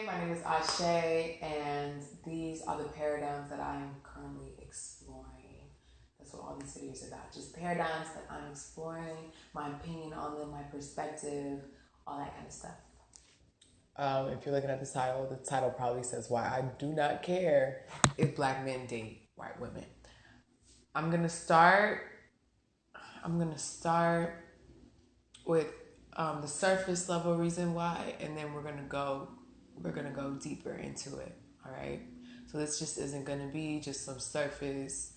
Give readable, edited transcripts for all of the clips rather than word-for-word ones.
My name is Ashay, and these are the paradigms that I am currently exploring. That's what all these videos are about. Just paradigms that I'm exploring, my opinion on them, my perspective, all that kind of stuff. If you're looking at the title probably says why I do not care if black men date white women. I'm gonna start with the surface level reason why, and then we're gonna go deeper into it. All right. So this just isn't gonna be just some surface,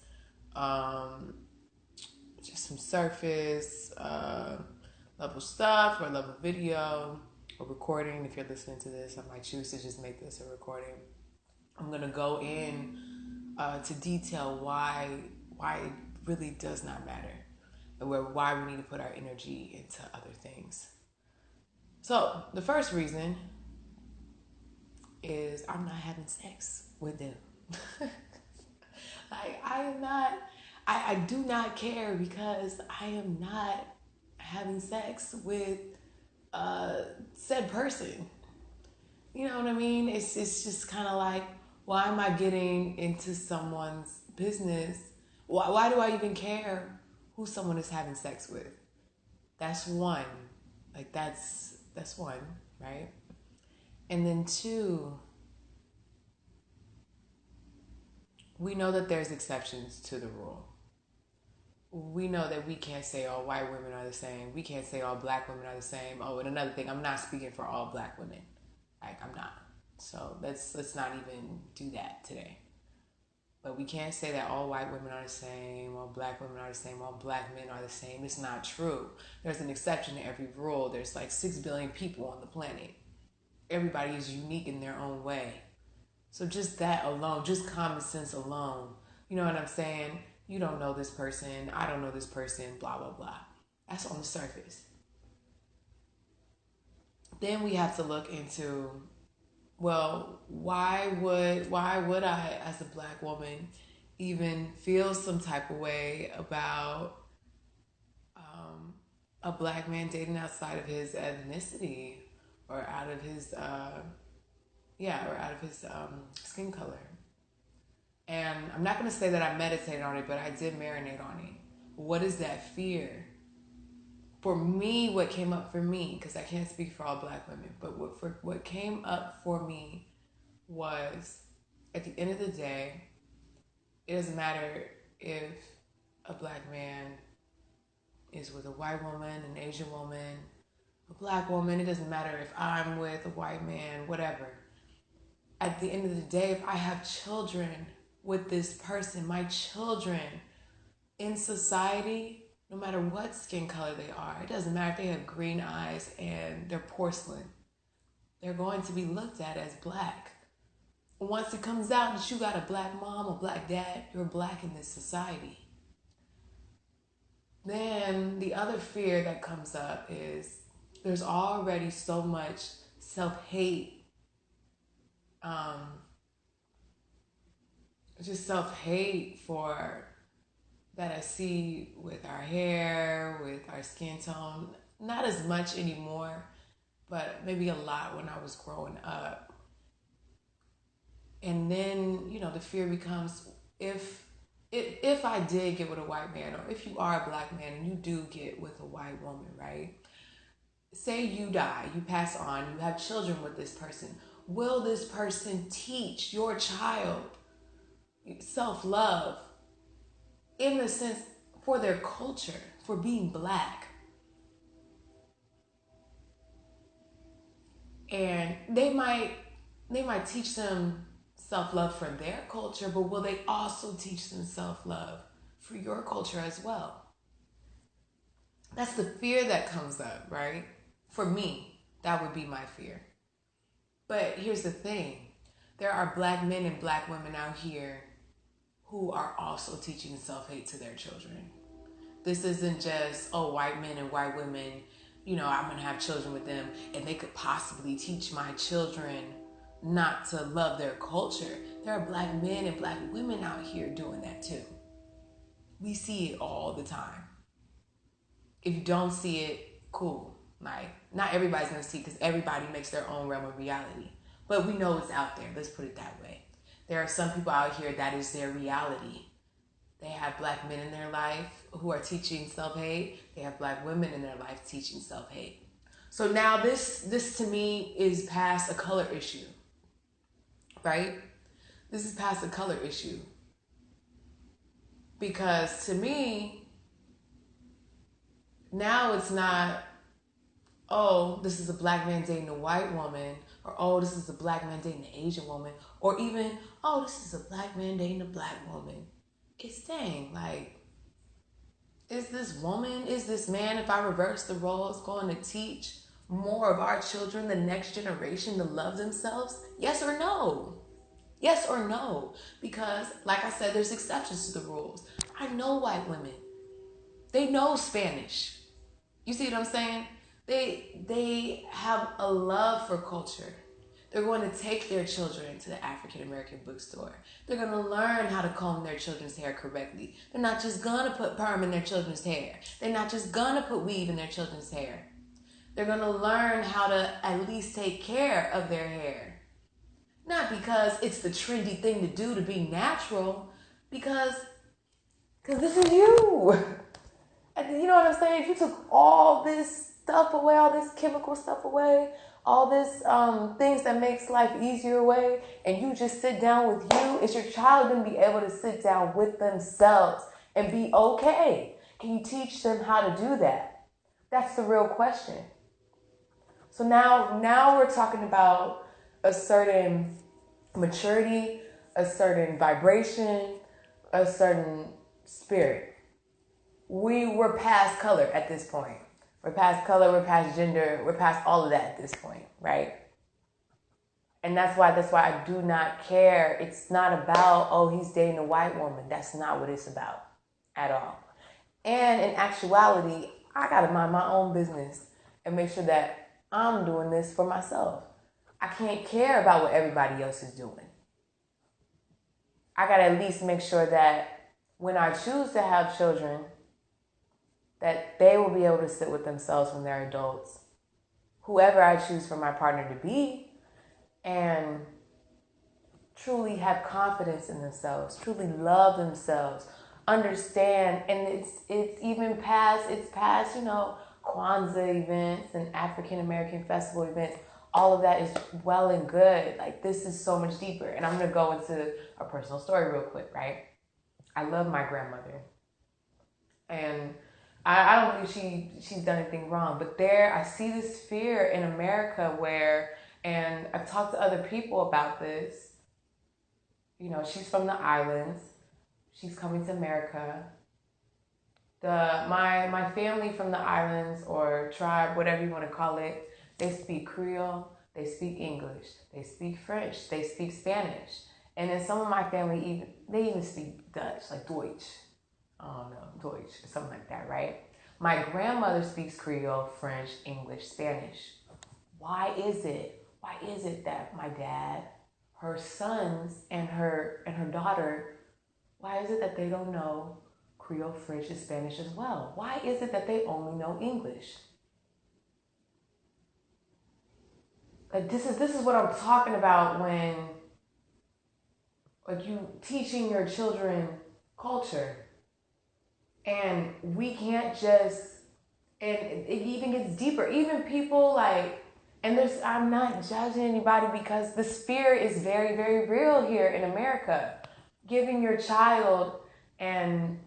level stuff or level video or recording. If you're listening to this, I might choose to just make this a recording. I'm gonna go in to detail why it really does not matter, and why we need to put our energy into other things. So the first reason is I'm not having sex with them. Like I do not care because I am not having sex with said person. You know what I mean? It's just kind of like, why am I getting into someone's business? Why do I even care who someone is having sex with? That's one. Like that's one, right? And then two, we know that there's exceptions to the rule. We know that we can't say all white women are the same. We can't say all black women are the same. Oh, and another thing, I'm not speaking for all black women. Like, I'm not. So let's not even do that today. But we can't say that all white women are the same, all black women are the same, all black men are the same. It's not true. There's an exception to every rule. There's like 6 billion people on the planet. Everybody is unique in their own way. So just that alone, just common sense alone, you know what I'm saying? You don't know this person, I don't know this person, blah, blah, blah. That's on the surface. Then we have to look into, well, why would I, as a black woman, even feel some type of way about a black man dating outside of his ethnicity or out of his skin color? And I'm not going to say that I meditated on it, but I did marinate on it. What is that fear? For me, what came up for me, because I can't speak for all black women, but what came up for me was, at the end of the day, it doesn't matter if a black man is with a white woman, an Asian woman, a black woman. It doesn't matter if I'm with a white man, whatever. At the end of the day, if I have children with this person, my children in society, no matter what skin color they are, it doesn't matter if they have green eyes and they're porcelain, they're going to be looked at as black. Once it comes out that you got a black mom or black dad, you're black in this society. Then the other fear that comes up is there's already so much self-hate, just self-hate for that I see with our hair, with our skin tone. Not as much anymore, but maybe a lot when I was growing up. And then, the fear becomes, if I did get with a white man, or if you are a black man and you do get with a white woman, right? Say you die, you pass on, you have children with this person. Will this person teach your child self-love in the sense for their culture, for being black? And they might teach them self-love for their culture, but will they also teach them self-love for your culture as well? That's the fear that comes up, right? For me, that would be my fear. But here's the thing. There are black men and black women out here who are also teaching self-hate to their children. This isn't just, white men and white women, I'm going to have children with them and they could possibly teach my children not to love their culture. There are black men and black women out here doing that too. We see it all the time. If you don't see it, cool. Like, not everybody's going to see it because everybody makes their own realm of reality. But we know it's out there. Let's put it that way. There are some people out here that is their reality. They have black men in their life who are teaching self-hate. They have black women in their life teaching self-hate. So now this to me is past a color issue, right? This is past a color issue. Because to me, now it's not, oh, this is a black man dating a white woman, or oh, this is a black man dating an Asian woman, or even, oh, this is a black man dating a black woman. It's dang, like, is this man, if I reverse the roles, going to teach more of our children, the next generation, to love themselves? Yes or no? Yes or no? Because, like I said, there's exceptions to the rules. I know white women. They know Spanish. You see what I'm saying? They have a love for culture. They're going to take their children to the African American bookstore. They're going to learn how to comb their children's hair correctly. They're not just going to put perm in their children's hair. They're not just going to put weave in their children's hair. They're going to learn how to at least take care of their hair. Not because it's the trendy thing to do to be natural, because this is you. You know what I'm saying? If you took all this stuff away, all this chemical stuff away, all this things that makes life easier away, and you just sit down with you, is your child going to be able to sit down with themselves and be okay? Can you teach them how to do that? That's the real question. So now we're talking about a certain maturity, a certain vibration, a certain spirit. We're past color at this point. We're past color, we're past gender, we're past all of that at this point, right? And that's why I do not care. It's not about, oh, he's dating a white woman. That's not what it's about at all. And in actuality, I gotta mind my own business and make sure that I'm doing this for myself. I can't care about what everybody else is doing. I gotta at least make sure that when I choose to have children, that they will be able to sit with themselves when they're adults, whoever I choose for my partner to be, and truly have confidence in themselves, truly love themselves, understand, and it's even past, Kwanzaa events and African American festival events. All of that is well and good. Like, this is so much deeper. And I'm gonna go into a personal story real quick, right? I love my grandmother, and I don't believe she's done anything wrong, but I see this fear in America where, and I've talked to other people about this, she's from the islands, she's coming to America. My family from the islands, or tribe, whatever you want to call it, they speak Creole, they speak English, they speak French, they speak Spanish. And then some of my family, they even speak Dutch, like Deutsch. I don't know, Deutsch, something like that, right? My grandmother speaks Creole, French, English, Spanish. Why is it that my dad, her sons, and her daughter, why is it that they don't know Creole, French, and Spanish as well? Why is it that they only know English? Like, this is what I'm talking about when, like, you teaching your children culture. And we can't just, and it even gets deeper. Even people like, and I'm not judging anybody, because this fear is very, very real here in America. Giving your child and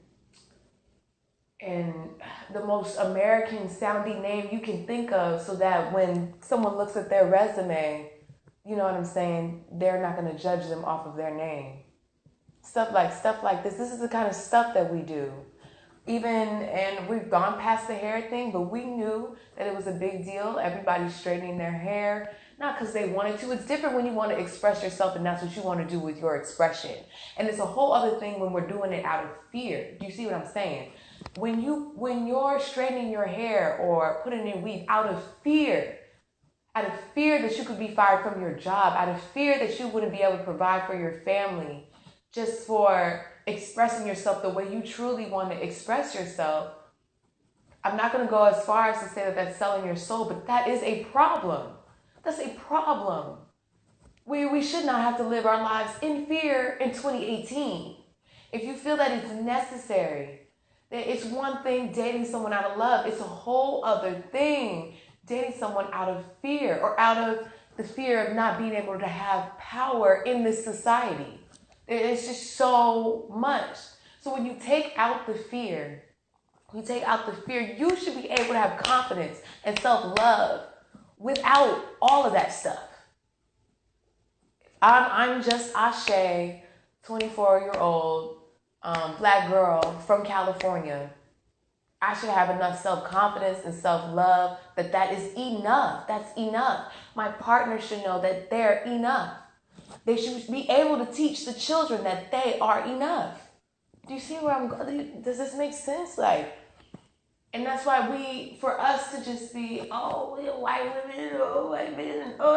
the most American sounding name you can think of, so that when someone looks at their resume, you know what I'm saying, they're not going to judge them off of their name. Stuff like this. This is the kind of stuff that we do. And we've gone past the hair thing, but we knew that it was a big deal. Everybody's straightening their hair, not because they wanted to. It's different when you want to express yourself and that's what you want to do with your expression. And it's a whole other thing when we're doing it out of fear. Do you see what I'm saying? When you're straightening your hair or putting in weave out of fear that you could be fired from your job, out of fear that you wouldn't be able to provide for your family, just for expressing yourself the way you truly want to express yourself, I'm not going to go as far as to say that that's selling your soul, but that is a problem. That's a problem. we should not have to live our lives in fear in 2018. If you feel that it's necessary, that it's one thing dating someone out of love, it's a whole other thing dating someone out of fear, or out of the fear of not being able to have power in this society. It's just so much. So when you take out the fear, you should be able to have confidence and self-love without all of that stuff. I'm just Ashay, 24-year-old black girl from California. I should have enough self-confidence and self-love that is enough. That's enough. My partner should know that they're enough. They should be able to teach the children that they are enough. Do you see where I'm going? Does this make sense? And that's why for us to just be, white men,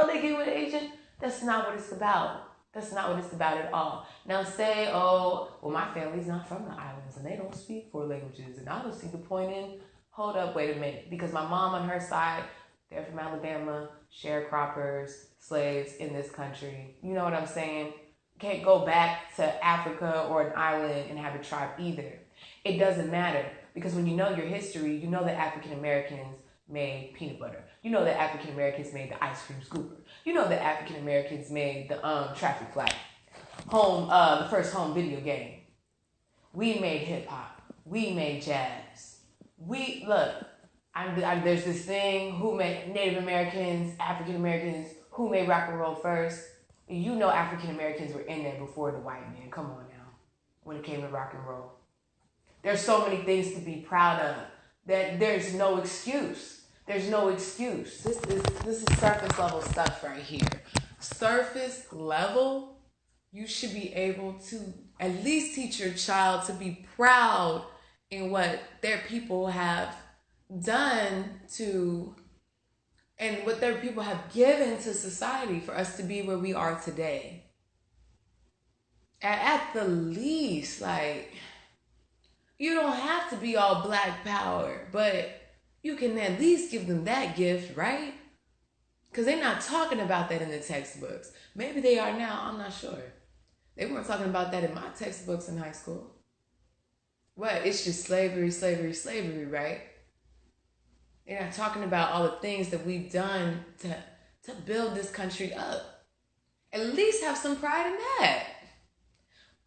they get with Asian. That's not what it's about. That's not what it's about at all. Now say, my family's not from the islands and they don't speak 4 languages. And I don't see the point in, hold up, wait a minute. Because my mom on her side, they're from Alabama, sharecroppers, slaves in this country. You know what I'm saying? Can't go back to Africa or an island and have a tribe either. It doesn't matter. Because when you know your history, you know that African Americans made peanut butter. You know that African Americans made the ice cream scooper. You know that African Americans made the traffic light. The first home video game. We made hip hop. We made jazz. There's this thing, who made Native Americans, African Americans, who made rock and roll first? You know African Americans were in there before the white man. Come on now. When it came to rock and roll. There's so many things to be proud of that there's no excuse. There's no excuse. This is surface level stuff right here. Surface level, you should be able to at least teach your child to be proud in what their people have done and what their people have given to society for us to be where we are today. At the least, you don't have to be all black power, but you can at least give them that gift, right? Because they're not talking about that in the textbooks. Maybe they are now, I'm not sure. They weren't talking about that in my textbooks in high school. What? It's just slavery, slavery, slavery, right? They're not talking about all the things that we've done to build this country up. At least have some pride in that.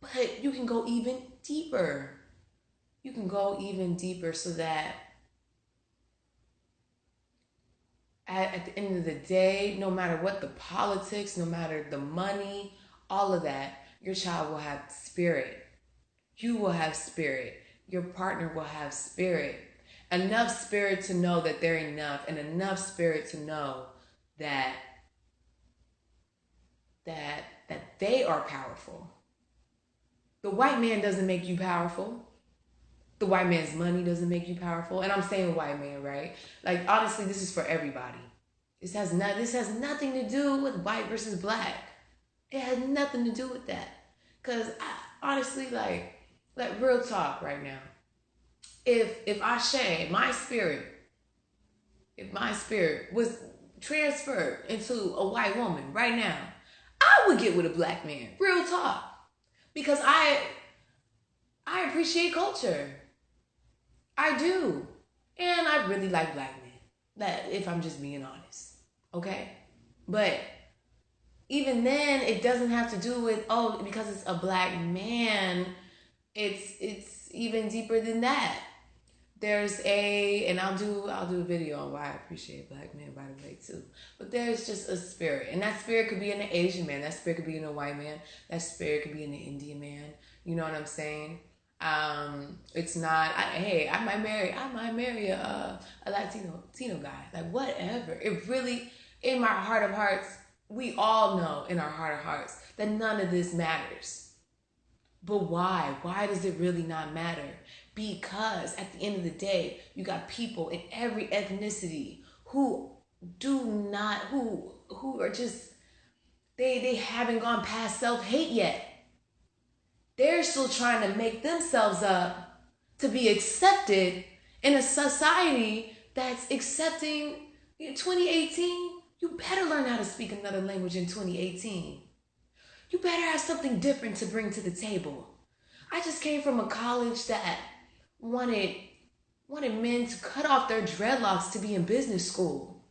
But you can go even deeper. You can go even deeper so that at the end of the day, no matter what the politics, no matter the money, all of that, your child will have spirit. You will have spirit. Your partner will have spirit. Enough spirit to know that they're enough, and enough spirit to know that they are powerful. The white man doesn't make you powerful. The white man's money doesn't make you powerful. And I'm saying white man, right? Honestly, this is for everybody. This has nothing to do with white versus black. It has nothing to do with that. Because honestly, real talk right now. If Ashay, my spirit was transferred into a white woman right now, I would get with a black man. Real talk. Because I appreciate culture. I do. And I really like black men. If I'm just being honest. Okay? But even then, it doesn't have to do with, because it's a black man, it's even deeper than that. There's and I'll do a video on why I appreciate black men, by the way, too. But there's just a spirit. And that spirit could be in an Asian man. That spirit could be in a white man. That spirit could be in an Indian man. You know what I'm saying? It's not, I might marry a Latino guy. Whatever. It really, in my heart of hearts, we all know in our heart of hearts that none of this matters. But why? Why does it really not matter? Because at the end of the day, you got people in every ethnicity who are just, they haven't gone past self-hate yet. They're still trying to make themselves up to be accepted in a society that's accepting. In 2018, you better learn how to speak another language in 2018. You better have something different to bring to the table. I just came from a college that wanted men to cut off their dreadlocks to be in business school.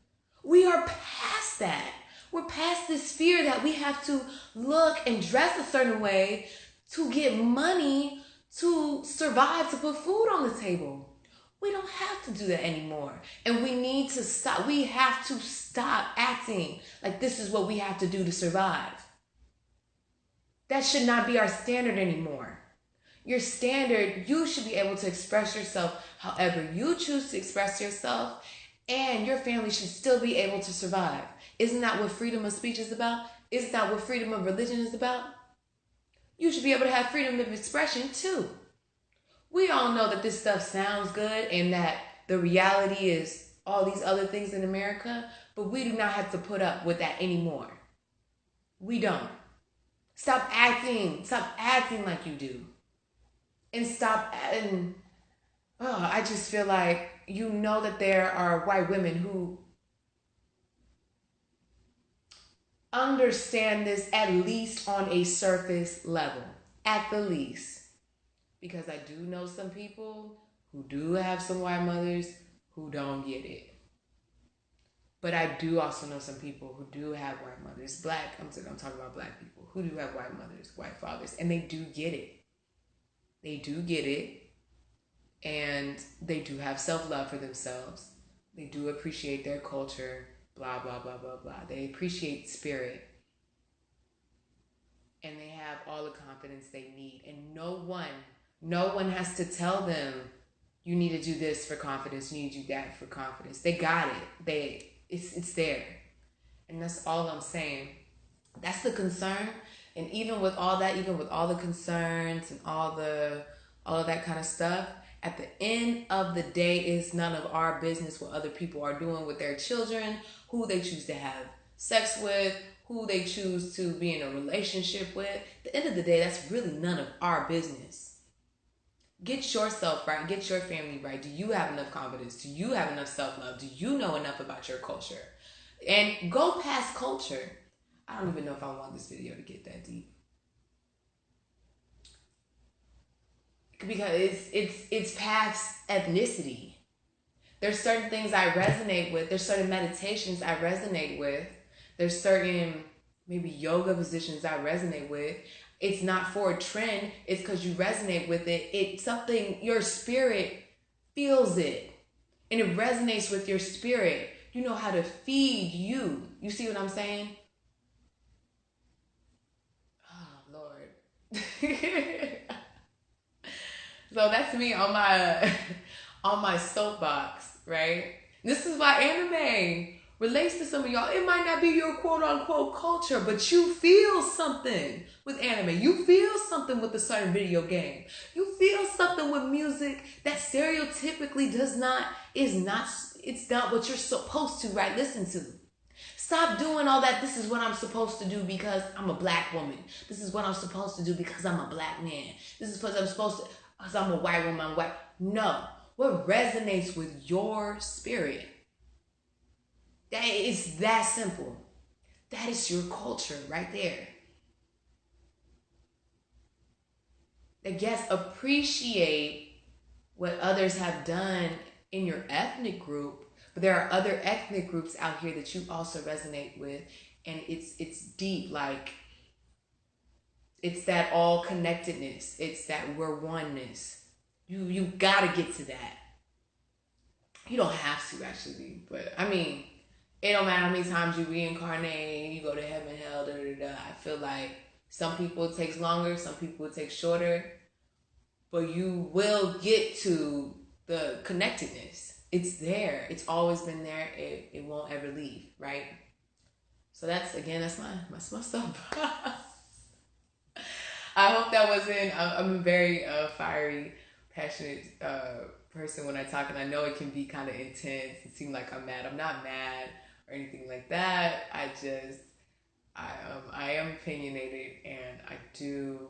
We are past that. We're past this fear that we have to look and dress a certain way to get money to survive, to put food on the table. We don't have to do that anymore. And we need to stop. We have to stop acting like this is what we have to do to survive. That should not be our standard anymore. Your standard, you should be able to express yourself however you choose to express yourself, and your family should still be able to survive. Isn't that what freedom of speech is about? Isn't that what freedom of religion is about? You should be able to have freedom of expression too. We all know that this stuff sounds good and that the reality is all these other things in America, but we do not have to put up with that anymore. We don't. Stop acting like you do. And I just feel like you know that there are white women who understand this at least on a surface level. At the least. Because I do know some people who do have some white mothers who don't get it. But I do also know some people who do have white mothers. I'm talking about black people who do have white mothers, white fathers, and they do get it. They do get it, and they do have self-love for themselves. They do appreciate their culture, blah, blah, blah, blah, blah. They appreciate spirit. And they have all the confidence they need. And no one has to tell them, you need to do this for confidence, you need to do that for confidence. They got it. It's there. And that's all I'm saying. That's the concern. And even with all that, even with all the concerns and all of that kind of stuff, at the end of the day, it's none of our business what other people are doing with their children, who they choose to have sex with, who they choose to be in a relationship with. At the end of the day, that's really none of our business. Get yourself right. Get your family right. Do you have enough confidence? Do you have enough self-love? Do you know enough about your culture? And go past culture. I don't even know if I want this video to get that deep. Because it's past ethnicity. There's certain things I resonate with. There's certain meditations I resonate with. There's certain maybe yoga positions I resonate with. It's not for a trend. It's because you resonate with it. It's something your spirit feels it. And it resonates with your spirit. You know how to feed you. You see what I'm saying? Oh, Lord. So that's me on my soapbox, right? This is why anime relates to some of y'all. It might not be your quote unquote culture, but you feel something with anime. You feel something with a certain video game. You feel something with music that stereotypically it's not what you're supposed to, right? Listen to. Stop doing all that. This is what I'm supposed to do because I'm a black woman. This is what I'm supposed to do because I'm a black man. This is what I'm supposed to, because I'm a white woman, I'm white. No. What resonates with your spirit? That is that simple. That is your culture right there. And yes, appreciate what others have done in your ethnic group, but there are other ethnic groups out here that you also resonate with, and it's deep, like it's that all connectedness. It's that we're oneness. You gotta get to that. You don't have to actually, but I mean, it don't matter how many times you reincarnate, you go to heaven, hell, da da da. I feel like some people it takes longer, some people it takes shorter, but you will get to the connectedness. It's there. It's always been there. It won't ever leave, right? So that's my stuff. I hope that wasn't. I'm a very fiery, passionate person when I talk, and I know it can be kind of intense. It seems like I'm mad. I'm not mad or anything like that. I am opinionated, and I do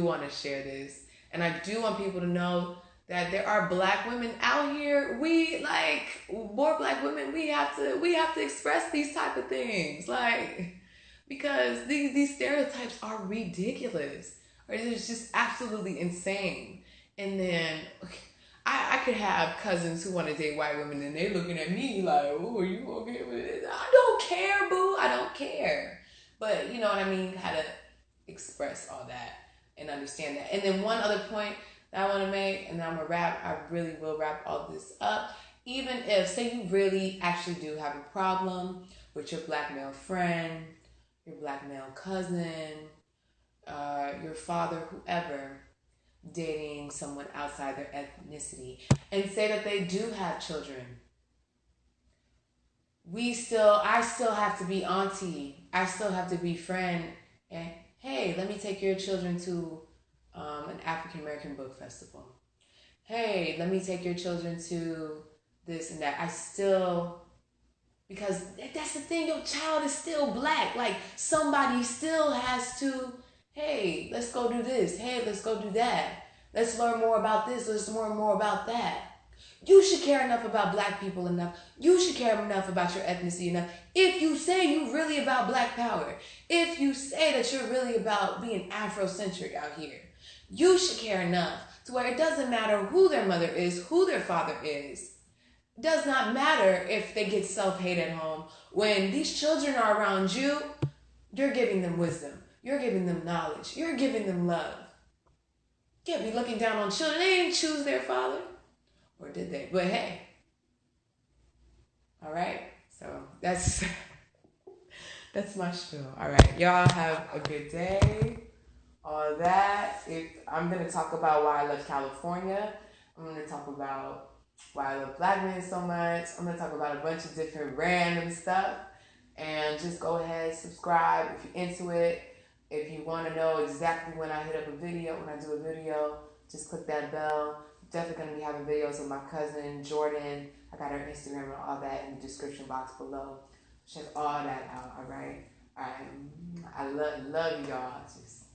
want to share this, and I do want people to know that there are black women out here. We more black women. We have to express these type of things. Like, because these stereotypes are ridiculous, or it's just absolutely insane. And then I could have cousins who want to date white women, and they looking at me like, "Oh, are you okay with it?" I don't care, boo. I don't care. But you know what I mean? How to express all that and understand that. And then one other point that I want to make, and then I'm gonna wrap. I really will wrap all this up. Even if, say, you really actually do have a problem with your black male friend, your black male cousin, your father, whoever, dating someone outside their ethnicity, and say that they do have children, I still have to be auntie. I still have to be friend. And hey, let me take your children to an African American book festival. Hey, let me take your children to this and that. I still, because that's the thing, your child is still black. Like, somebody still has to, hey, let's go do this. Hey, let's go do that. Let's learn more about this. Let's learn more about that. You should care enough about black people enough. You should care enough about your ethnicity enough. If you say you're really about black power, if you say that you're really about being Afrocentric out here, you should care enough to where it doesn't matter who their mother is, who their father is. It does not matter if they get self-hate at home. When these children are around you, you're giving them wisdom. You're giving them knowledge. You're giving them love. You can't be looking down on children. They didn't choose their father. Or did they? But hey. All right. So that's my spiel. All right. Y'all have a good day. All that. I'm going to talk about why I love California. I'm going to talk about why I love black men so much. I'm going to talk about a bunch of different random stuff. And just go ahead, subscribe if you're into it. If you want to know exactly when I hit up a video, when I do a video, just click that bell. Definitely going to be having videos with my cousin, Jordan. I got her Instagram and all that in the description box below. Check all that out, all right? I love y'all. Just